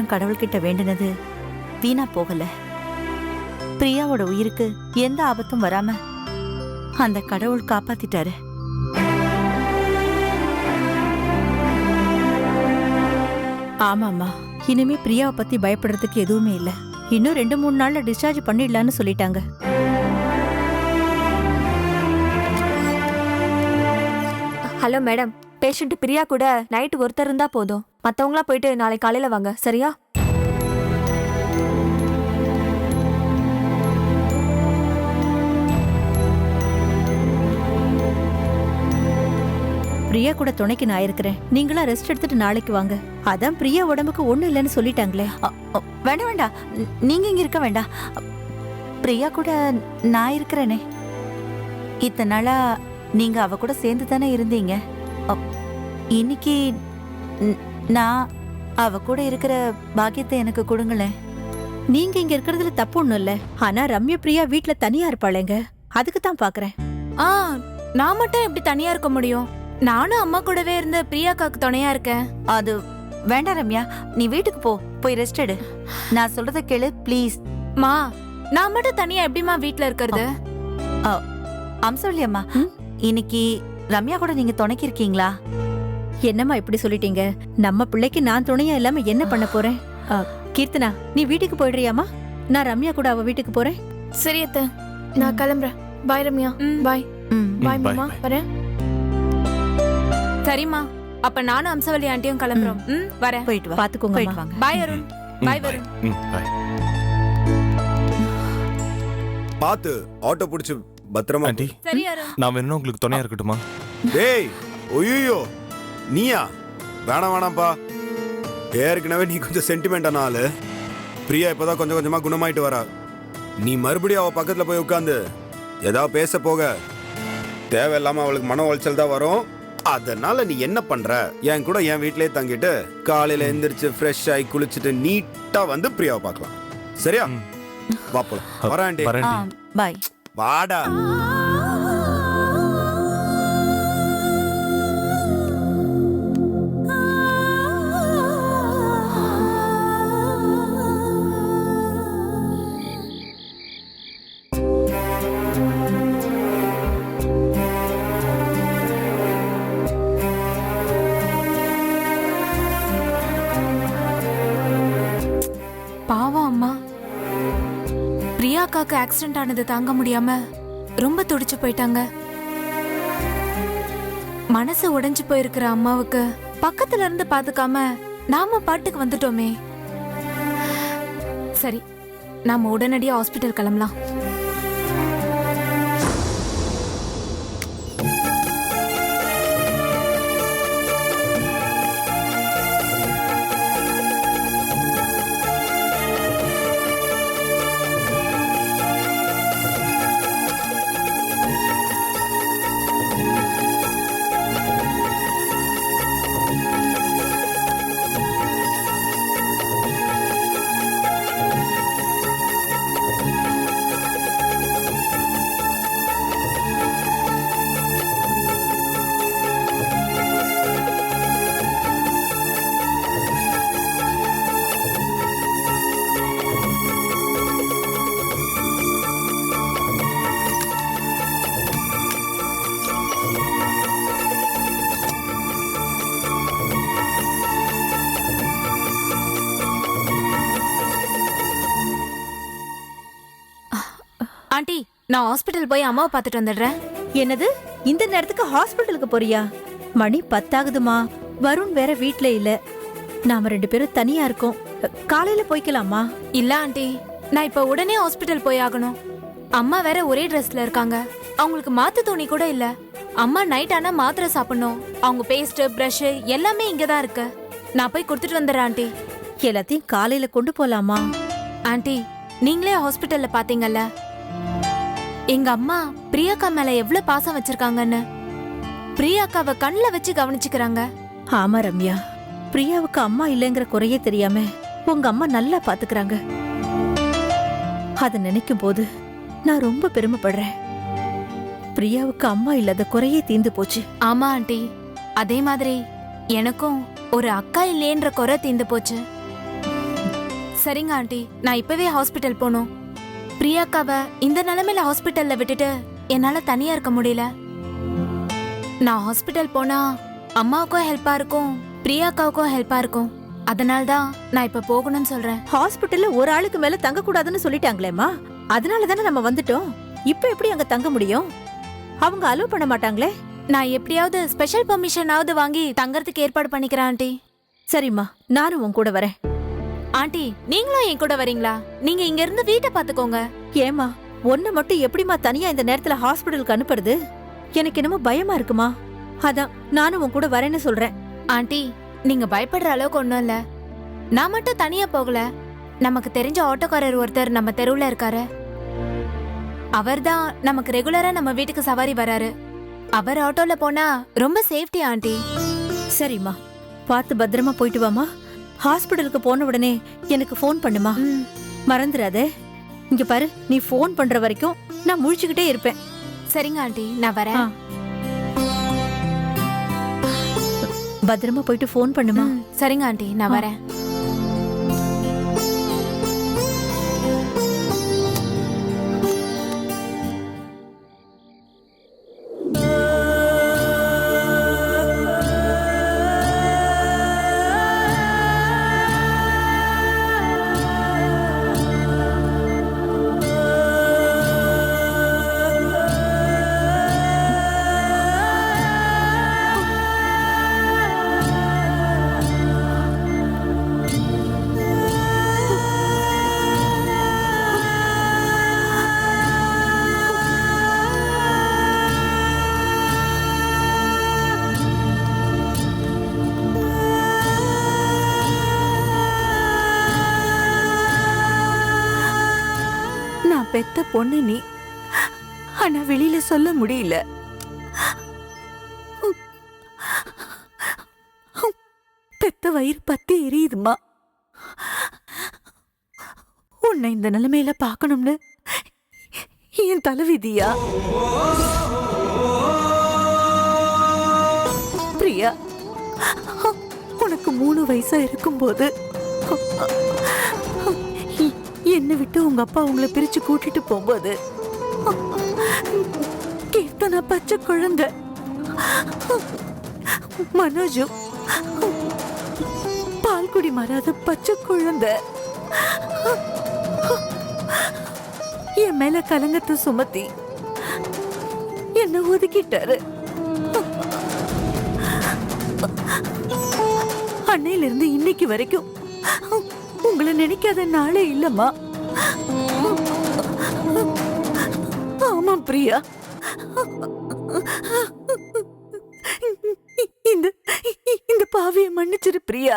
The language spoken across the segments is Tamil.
வருஷம் கடவுள்கிட்ட வேண்டினது வீணா போகல. பிரியாவோட உயிருக்கு எந்த ஆபத்தும் வராம அந்த கடவுள் காப்பாத்திட்டாரு. ஆமாம்மா, இனிமே பிரியாவை பத்தி பயப்படுறதுக்கு எதுவுமே இல்ல. இன்னும் 2-3 நாள்ல டிஸ்சார்ஜ் பண்ணிடலான்னு சொல்லிட்டாங்க. ஹலோ மேடம், பேஷண்ட் பிரியா கூட நைட்டு ஒருத்தர் இருந்தா போதும். மத்தவங்களா போயிட்டு நாளை காலையில வாங்க, சரியா? பிரியா கூட துணைக்கு நான் இருக்கிறேன். நீங்களா ரெஸ்ட் எடுத்துட்டு நாளைக்கு வாங்க. அதான் பிரியா உடம்புக்கு ஒண்ணும் இல்லைன்னு சொல்லிட்டாங்களே. வேண்டாம் வேண்டாம், நீங்க இங்க இருக்க வேண்டாம். பிரியா கூட நான் இருக்கிறேனே. இத்தனை நாளா நீங்க அவ கூட சேர்ந்து தானே இருந்தீங்க. இன்னைக்கு நான் அவ கூட இருக்கிற பாக்கியத்தை எனக்கு கொடுங்களேன். நீங்க இங்க இருக்கிறதுல தப்பு ஒண்ணும் இல்ல. ஆனா ரம்யா பிரியா வீட்ல தனியா இருப்பாளேங்க, அதுக்கு தான் பாக்குறேன். நான் மட்டும் எப்படி தனியா இருக்க முடியும்? நானும் அம்மா கூடவே இருந்து பிரியாக்காக்கு துணையா இருக்கேன். அது வேண்டாம் ரம்யா, நீ வீட்டுக்கு போ, போய் ரெஸ்ட் எடு. நான் சொல்றத கேளு ப்ளீஸ். மா, நான் மட்டும் தனியா எப்படிமா வீட்ல இருக்கிறது? அம்சவல்லி அம்மா, இன்னைக்கு ரம்யா கூட நீங்க துணைக்கு இருக்கீங்களா? என்னம்மா இப்படி சொல்லிட்டீங்க? நம்ம பிள்ளைக்கு நான் துணையா இல்லாம என்ன பண்ண போறேன்? கீர்த்தனா, நீ வீட்டுக்கு போயிடுறியாமா? நான் ரம்யா கூட அவ வீட்டுக்கு போறேன். சரி அத்தை, நான் கிளம்புறேன். பாய் ரம்யா. பாய். பாய் மாமா, வரேன். சரிம்மா, அப்ப நானும் அம்சவல்லி ஆண்டியும் கிளம்புறோம். வரேன். போயிட்டு வா. பாத்துக்கோங்க. போயிட்டு வாங்க. பாய் அருண். பாய் வருண். பாத்து ஆட்டோ புடிச்சு பத்திரமா. ஆண்டி, சரி அருண். நான் வேணும் உங்களுக்கு துணையா இருக்கட்டுமா? டேய், ஒய்யோ நீயா? வேணாம் வேணாம்ப்பா, ஏற்கனவே நீ கொஞ்சம் சென்டிமெண்டான ஆளு. பிரியா இப்பதான் கொஞ்சம் கொஞ்சமா குணமாயிட்டு வரா. நீ மறுபடியும் அவ பக்கத்துல போய் உட்காந்து ஏதாவது பேச போக தேவையில்லாம அவளுக்கு மன உளைச்சல் தான் வரும். அதனால நீ என்ன பண்ற, என் கூட என் வீட்லயே தங்கிட்டு காலையில எந்திரிச்சு ஃப்ரெஷ் ஆகி குளிச்சுட்டு நீட்டா வந்து பிரியாவை பார்க்கலாம், சரியா? பாப்போம். வரேன். பாய். வாடா. பாவம் அம்மா, பிரியாக்காக்கு ஆக்சிடென்ட் ஆனது தாங்க முடியாம ரொம்ப துடிச்சு போயிட்டாங்க. மனசு உடைஞ்சு போயிருக்கிற அம்மாவுக்கு பக்கத்துல இருந்து பாத்துக்காம நாம பாட்டுக்கு வந்துட்டோமே. சரி, நாம உடனடியா ஹாஸ்பிட்டல் கிளம்பலாம். ஆண்டி, நான் ஹாஸ்பிட்டல் போய் அம்மாவை பார்த்துட்டு வந்துடுறேன். என்னது, இந்த நேரத்துக்கு ஹாஸ்பிட்டலுக்கு போறியா? மணி 10 ஆகுதுமா. வருண் வேற வீட்ல இல்ல. நாம 2 பேரும் தனியா இருக்கோம். காலையில போய்க்கலாமா? இல்ல ஆண்டி, நான் இப்ப உடனே ஹாஸ்பிட்டல் போய் ஆகணும். அம்மா வேற ஒரே ட்ரெஸ்ல இருக்காங்க. அவங்களுக்கு மாத்து துணி கூட இல்ல. அம்மா நைட் ஆனா மாத்திரை சாப்பிடணும். அவங்க பேஸ்ட், பிரஷ் எல்லாமே இங்கதான் இருக்கு. நான் போய் கொடுத்துட்டு வந்துடுறேன் ஆண்டி. எல்லாத்தையும் காலையில கொண்டு போலாமா? ஆண்டி, நீங்களே ஹாஸ்பிட்டல்ல பாத்தீங்கல்ல எங்க அம்மா பிரியாக்கா மேல எவ்வளவு பாசம் வச்சிருக்காங்கன்னு. பிரியாக்காவை கண்ணுல வச்சு கவனிச்சுக்கிறாங்க. ஆமா ரம்யா, பிரியாவுக்கு அம்மா இல்லைங்கிற குறையே தெரியாம உங்க அம்மா நல்லா பாத்துக்கிறாங்க. அத நினைக்கும் போது நான் ரொம்ப பெருமைப்படுறேன். பிரியாவுக்கு அம்மா இல்லாத குறையே தீந்து போச்சு. ஆமா ஆண்டி, அதே மாதிரி எனக்கும் ஒரு அக்கா இல்லையன்ற குறை தீந்து போச்சு. சரிங்க ஆண்டி, நான் இப்பவே ஹாஸ்பிட்டல் போகணும். பிரியாக்காவை இந்த நிலைமையில ஹாஸ்பிட்டல்ல விட்டுட்டு என்னால தனியா இருக்க முடியல. நான் ஹாஸ்பிட்டல் போனா அம்மாவுக்கும் ஹெல்ப்பா இருக்கும், பிரியாக்காவுக்கும் ஹெல்ப்பா இருக்கும். அதனால்தான் நான் இப்ப போகணும்னு சொல்றேன். ஹாஸ்பிட்டல்ல ஒரு ஆளுக்கு மேல தங்க கூடாதுன்னு சொல்லிட்டாங்களேம்மா. அதனால தானே நம்ம வந்துட்டோம். இப்ப எப்படி அங்க தங்க முடியும்? அவங்க அலோவ் பண்ண மாட்டாங்களே. நான் எப்படியாவது ஸ்பெஷல் பெர்மிஷனாவது வாங்கி தங்கறதுக்கு ஏற்பாடு பண்ணிக்கிறேன் ஆண்டி. சரிம்மா, நானும் உன் கூட வரேன். ஆண்டி, நீங்களும் என் கூட வரீங்களா? நீங்க இங்க இருந்து வீட்டை பாத்துக்கோங்க. ஏமா, ஒன்ன மட்டும் எப்படிமா தனியா இந்த நேரத்துல ஹாஸ்பிட்டலுக்கு அனுப்புறது? எனக்கு என்னமோ பயமா இருக்குமா. அதான் நானும் உன் கூட வரேன்னு சொல்றேன். ஆண்டி, நீங்க பயப்படுற அளவுக்கு ஒண்ணும் இல்ல. நான் மட்டும் தனியா போகல. நமக்கு தெரிஞ்ச ஆட்டோக்காரர் ஒருத்தர் நம்ம தெருவுல இருக்காரு. அவர்தான் நமக்கு ரெகுலரா நம்ம வீட்டுக்கு சவாரி வராரு. அவர் ஆட்டோல போனா ரொம்ப சேஃப்டி ஆண்டி. சரிம்மா, பார்த்து பத்திரமா போயிட்டு வாமா. ஹாஸ்பிட்டலுக்கு போன உடனே எனக்கு ஃபோன் பண்ணுமா. மறந்துடாதே. இங்க பாரு, நீ ஃபோன் பண்ற வரைக்கும் நான் முழிச்சுக்கிட்டே இருப்பேன். சரிங்க ஆண்டி, நான் வரேன். பத்திரமா போயிட்டு ஃபோன் பண்ணுமா. சரிங்க ஆண்டி, நான் வரேன். பெத்த பொண்ணு நீ, ஆனா வெளியில சொல்ல முடியல. பெத்த வயிறு பத்தி எரியுதுமா. உன்னை இந்த நிலைமையில பார்க்கணும்னு என் தலைவிதியா? பிரியா, உனக்கு 3 வயசா இருக்கும்போது என்னை விட்டு உங்க அப்பா உங்களை பிரிச்சு கூட்டிட்டு போகும்போது கீர்த்தனா பச்சை குழந்தை, மனோஜு பால்குடி மாறாத பச்சை குழந்தை. என் மேல கலங்கத்தை சுமத்தி என்ன ஒதுக்கிட்டாரு. அன்னையில இருந்து இன்னைக்கு வரைக்கும் உங்களை நினைக்காத நாளே இல்லம்மா. ஆமா பிரியா, இந்த பாவியை மன்னிச்சிரு பிரியா.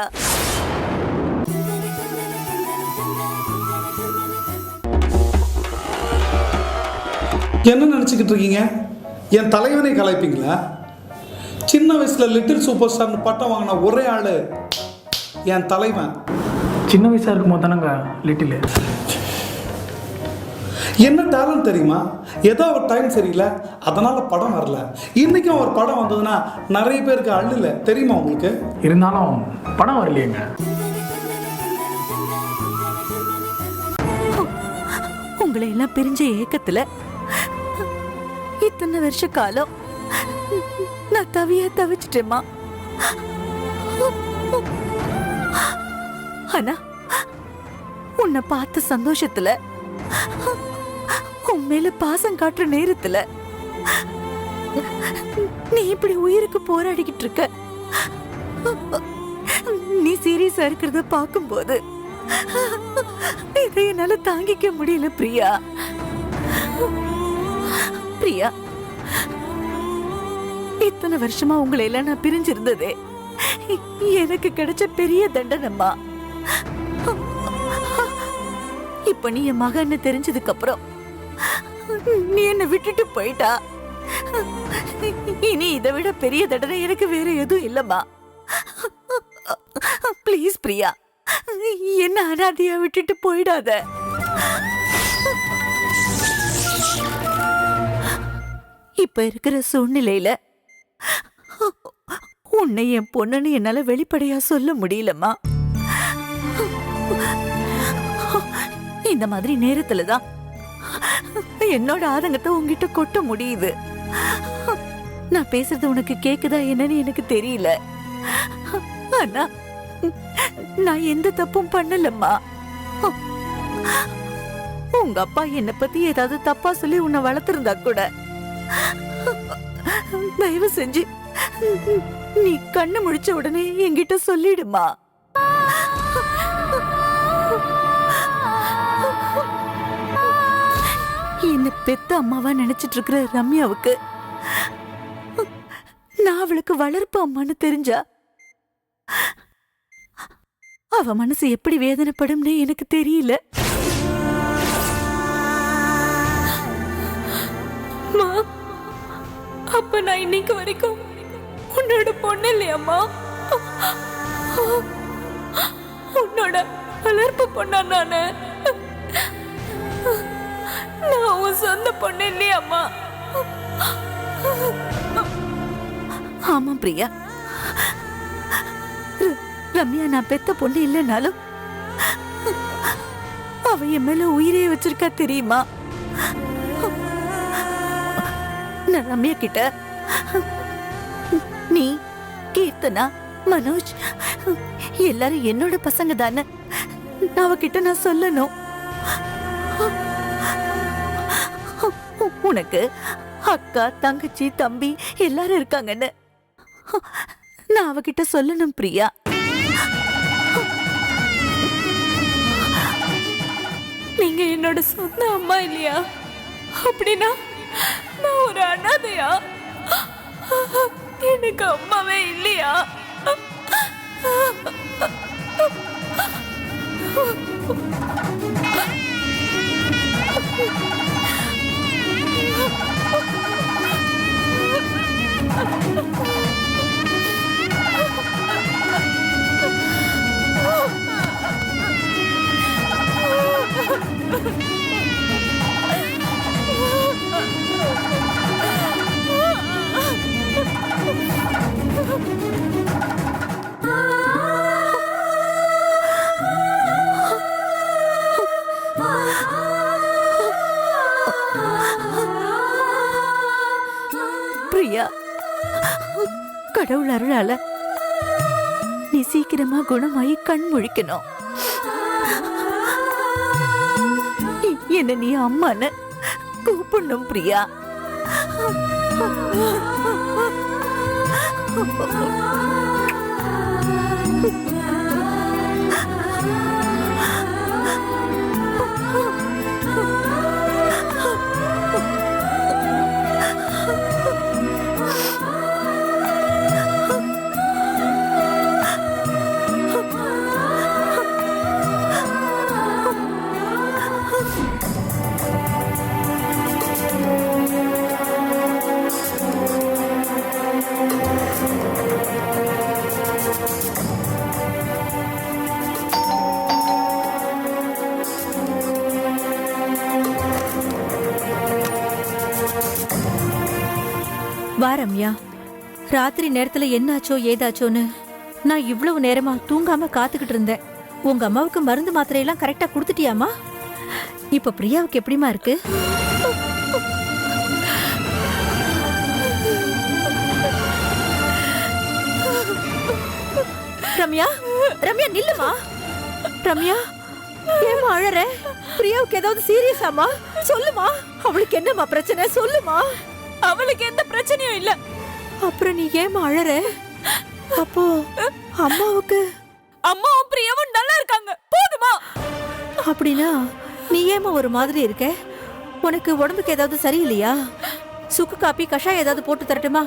என்ன நினச்சிக்கிட்டு இருக்கீங்க? என் தலைவனை கலாய்ப்பீங்களா? சின்ன வயசில் லிட்டில் சூப்பர் ஸ்டார்னு பட்டம் வாங்கின ஒரே ஆள் என் தலைவன். சின்ன வயசாக இருக்கும்போது தானங்க லிட்டில். என்ன டேலண்ட் தெரியுமா? ஏதோ ஒரு டைம் சரியில்லை, அதனால் படம் வரல. இன்றைக்கும் ஒரு படம் வந்ததுன்னா நிறைய பேருக்கு அள்ளில்லை தெரியுமா உங்களுக்கு? இருந்தாலும் படம் வரலையேங்க. உங்களை எல்லாம் பிரிஞ்ச ஏக்கத்துல இத்தனை வருஷ காலம் நான் தவிச்சிட்டேம்மா. ஆனா உன்னை பார்த்த சந்தோஷத்துல, உன் மேல பாசம் காட்டுற நேரத்துல நீ இப்படி உயிருக்கு போராடிக்கிட்டு இருக்க. நீ சீரியஸா இருக்கிறத பார்க்கும்போது இதை என்னால தாங்கிக்க முடியல பிரியா. பிரியா, இத்தனை வருஷமா உங்களை எல்லாம் நான் பிரிஞ்சிருந்ததே எனக்கு கிடைச்ச பெரிய தண்டனம்மா. இப்ப நீ என் மகன்னு தெரிஞ்சதுக்கு அப்புறம் நீ என்ன விட்டுட்டு போயிட்டா. இனி இதை விட பெரிய தண்டனை எனக்கு வேற எதுவும் இல்லம்மா. ப்ளீஸ் பிரியா, என்ன அனாதையா விட்டுட்டு போயிடாத. இப்ப இருக்கிற சூழ்நிலையில உன்னை என் பொண்ணுன்னு என்னால வெளிப்படையா சொல்ல முடியலம்மா. இந்த மாதிரி நேரத்துல தான் என்னோட ஆதங்கத்தை உன்கிட்ட கொட்ட முடியுது. நான் பேசுறது உனக்கு கேக்குதா என்னன்னு எனக்கு தெரியல. ஆனா நான் எந்த தப்பும் பண்ணலம்மா. உங்க அப்பா என்னை பத்தி ஏதாவது தப்பா சொல்லி உன்னை வளர்த்திருந்தா கூட தயவு செஞ்சு நீ கண்ணு முழிச்ச உடனே என்கிட்ட சொல்லிடுமா. என்ன பெத்த அம்மாவா நினைச்சிட்டு இருக்கிற ரம்யாவுக்கு நான் அவளுக்கு வளர்ப்பு அம்மான்னு தெரிஞ்சா அவ மனசு எப்படி வேதனைப்படும்னு எனக்கு தெரியல. அப்ப நான் இன்னைக்கு வரைக்கும் உன்னோட பொண்ணு இல்லையம்மா, உன்னோட வளர்ப்பு பொண்ணா நானு. நான் உன் சொந்த பொண்ணு இல்லையம்மா. ஆமா பிரியா, ரம்யா நான் பெத்த பொண்ணு இல்லைனாலும் அவ என் மேல உயிரே வச்சிருக்கா தெரியுமா. நான் ரம்யா கிட்ட நீ, கீர்த்தனா, மனோஜ் எல்லாரும் என்னோட பசங்க தானே அவகிட்ட நான் சொல்லணும். உனக்கு அக்கா, தங்கச்சி, தம்பி எல்லாரும் இருக்காங்கன்னு நான் அவகிட்ட சொல்லணும் பிரியா. நீங்க என்னோட சொந்த அம்மா இல்லையா? அப்படின்னா நான் ஒரு அனாதையா? எனக்கு அம்மாவே இல்லையா? பிரியா, கடவுள் அருளால நீ சீக்கிரமா குணமாயி கண் முழிக்கணும். என்ன நீ அம்மான்னு கூப்பிடணும் பிரியா. வா ரம்யா, ராத்திரி நேரத்துல என்னாச்சோ ஏதாச்சோன்னு நான் இவ்வளவு நேரமா தூங்காம காத்துக்கிட்டு இருந்தேன். உங்க அம்மாவுக்கு மருந்து மாத்திரையெல்லாம் கரெக்டா கொடுத்துட்டியாமா? இப்ப பிரியாவுக்கு எப்படிமா இருக்கு? ரம்யா, ரம்யா நில்லுமா. ரம்யா, ஏமா அழற? பிரியாவுக்கு ஏதாவது சீரியஸாமா? சொல்லுமா, அவளுக்கு என்னமா பிரச்சனை? சொல்லுமா. அவளுக்கு எந்த பிரச்சனையும் இல்ல. அப்புறம் நீ ஏமா அழற? அப்போ அம்மாவுக்கு? அம்மாவும் பிரியாவும் நல்லா இருக்காங்க, போதுமா? அப்படின்னா நீ ஏமா ஒரு மாதிரி இருக்க? உனக்கு உடம்புக்கு ஏதாவது சரியில்லையா? சுக்கு காப்பி, கஷாயம் ஏதாவது போட்டு தரட்டுமா?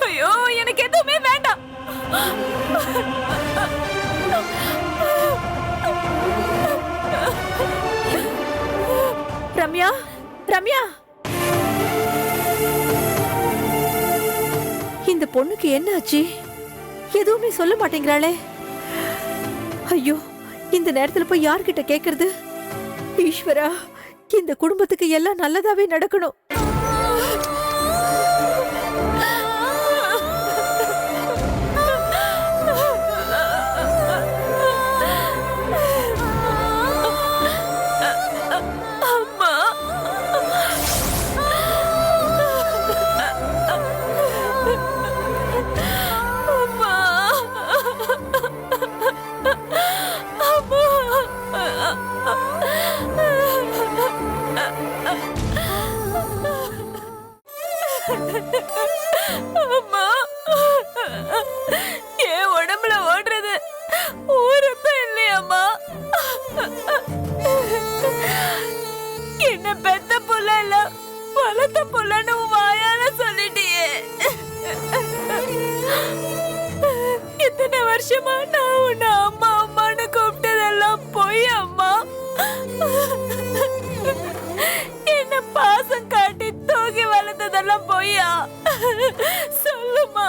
ஐயோ, எனக்கு எதுவுமே வேண்டாம். ரம்யா, ரம்யா, இந்த பொண்ணுக்கு என்னாச்சு? எதுவுமே சொல்ல மாட்டேங்கிறாளே. ஐயோ, இந்த நேரத்துல போய் யார்கிட்ட கேக்குறது? ஈஸ்வரா, இந்த குடும்பத்துக்கு எல்லாம் நல்லதாவே நடக்கணும். அம்மா, என் உடம்புல ஓடுறது ஊரப்ப இல்லையம்மா. என்ன பெத்த புள்ள இல்ல வளர்த்த புள்ளன்னு உன் வாயால சொல்லிட்டியே. இத்தனை வருஷமா நான் உன்னை அம்மா அம்மான்னு கூப்பிட்டதெல்லாம் பொய் அம்மா. என்ன பாசம் காட்டி தூக்கி வளர்த்ததெல்லாம் பொய்யா? சொல்லுமா.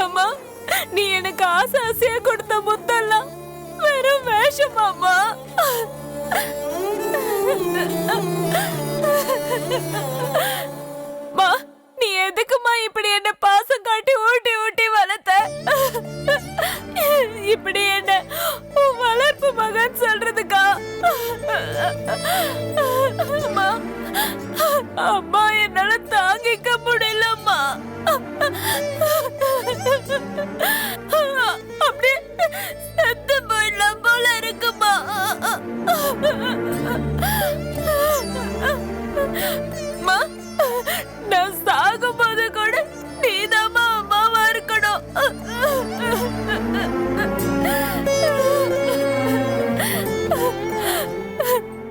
அம்மா, நீ எனக்கு ஆசை ஆசையா கொடுத்த முத்தெல்லாம் வெறும் வேஷமாம்மா. மா, நீ எதுக்குமா இப்படி என்ன பாசம் காட்டி ஊட்டி ஊட்டி வளர்த்த? இப்படி என்ன உன் வளர்ப்பு மகன் சொல்றதுக்கா? அம்மா, அம்மா, என்னால தாங்கிக்க முடியலம்மா. அப்படியே செத்து போயிடலாம் போல இருக்குமா. அம்மா, நான் சாகும்போது கூட நீதாம்மா அம்மாவா இருக்கணும்.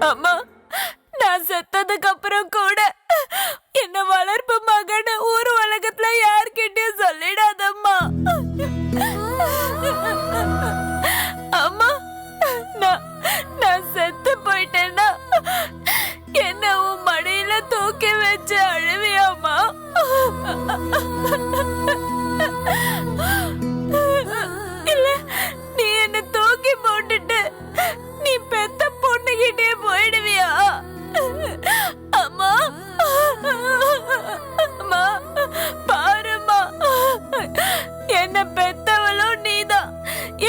அம்மா, நான் செத்ததுக்கு அப்புறம் கூட என்ன வளர்ப்பு மகன் ஊர் உலகத்துல யார்கிட்டயும் சொல்லிடாதம்மா. அம்மா, நான் செத்து போயிட்டேன்னா என்ன உன் மடியில தூக்கி வச்சு அழுவியாமா? இல்ல, நீ என்ன தூக்கி போட்டுட்டு நீ பெத்த பொண்ணுகிட்டே போயிடுவியா? அம்மா, அம்மா, பாருமா, என்ன பெத்தவளும் நீதான்,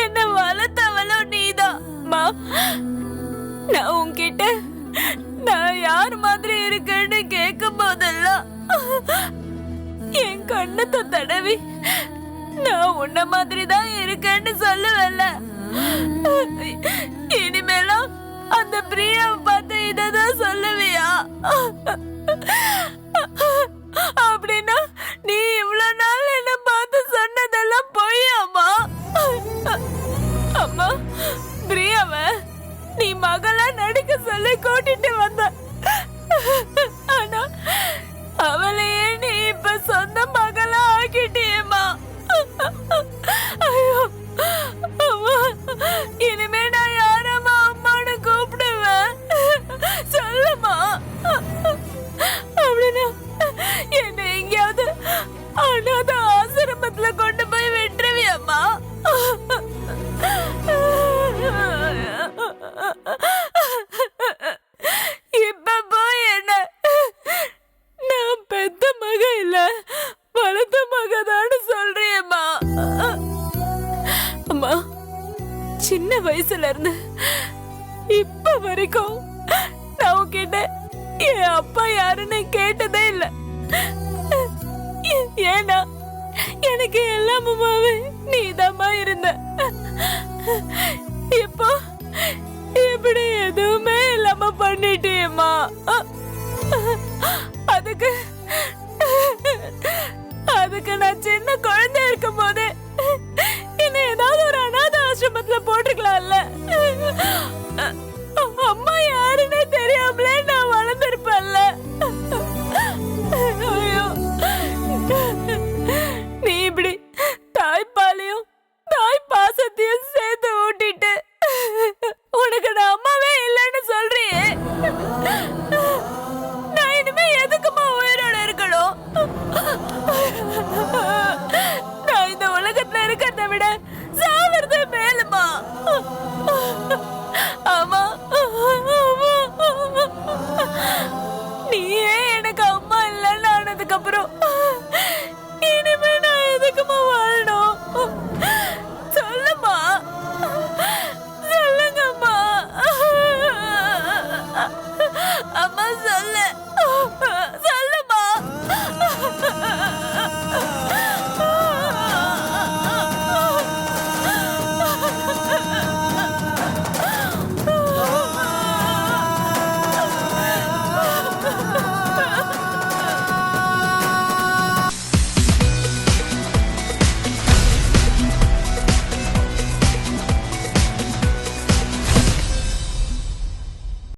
என்ன வளர்த்தவளும் நீதான். அம்மா, நான் உன்கிட்ட நான் யார் மாதிரி இருக்கேன்னு கேட்கும் போதெல்லாம் என் கண்ணத்தை தடவி நான் உன்ன மாதிரி தான் இருக்கேன்னு சொல்லுவேன்ல. இனிமேலாம் அந்த பிரியாவை பார்த்து இததான் சொல்லுவியா? அப்படின்னா நீ இவ்வளவு நாள் என்ன பார்த்து சொன்னதெல்லாம் பொய்யாமா? அம்மா, பிரியாவ நீ மகளா நடிக்க சொல்லி கூட்டிட்டு வந்த. ஆனா அவளையே நீ இப்ப சொந்த மகளா ஆக்கிட்டியேம்மா. ஐயோ அம்மா, இனிமே நான் யாரம்மா அம்மான்னு கூப்பிடுவேன்? சொல்லுமா. அப்படின்னா என்ன எங்கேயாவது அனாத ஆசிரமத்துல கொண்டு போய் விட்டுருவியம்மா? இப்ப போய் என்ன நான் பெத்த மக இல்ல வளர்த்த மகதான்னு சொல்றியம்மா? அம்மா, சின்ன வயசுல இருந்து இப்ப வரைக்கும் நான் உன்கிட்ட என் அப்பா யாருன்னு கேட்டதே இல்ல. ஏன்னா எனக்கு எல்லாமுமாவே நீதாம்மா இருந்த. இப்போ இப்படி எதுவுமே இல்லாம பண்ணிட்டியம்மா. அதுக்கு நான் சின்ன குழந்தை இருக்கும் போது என்ன ஏதாவது ஒரு அனாத ஆசிரமத்துல போட்டுக்கலாம்ல.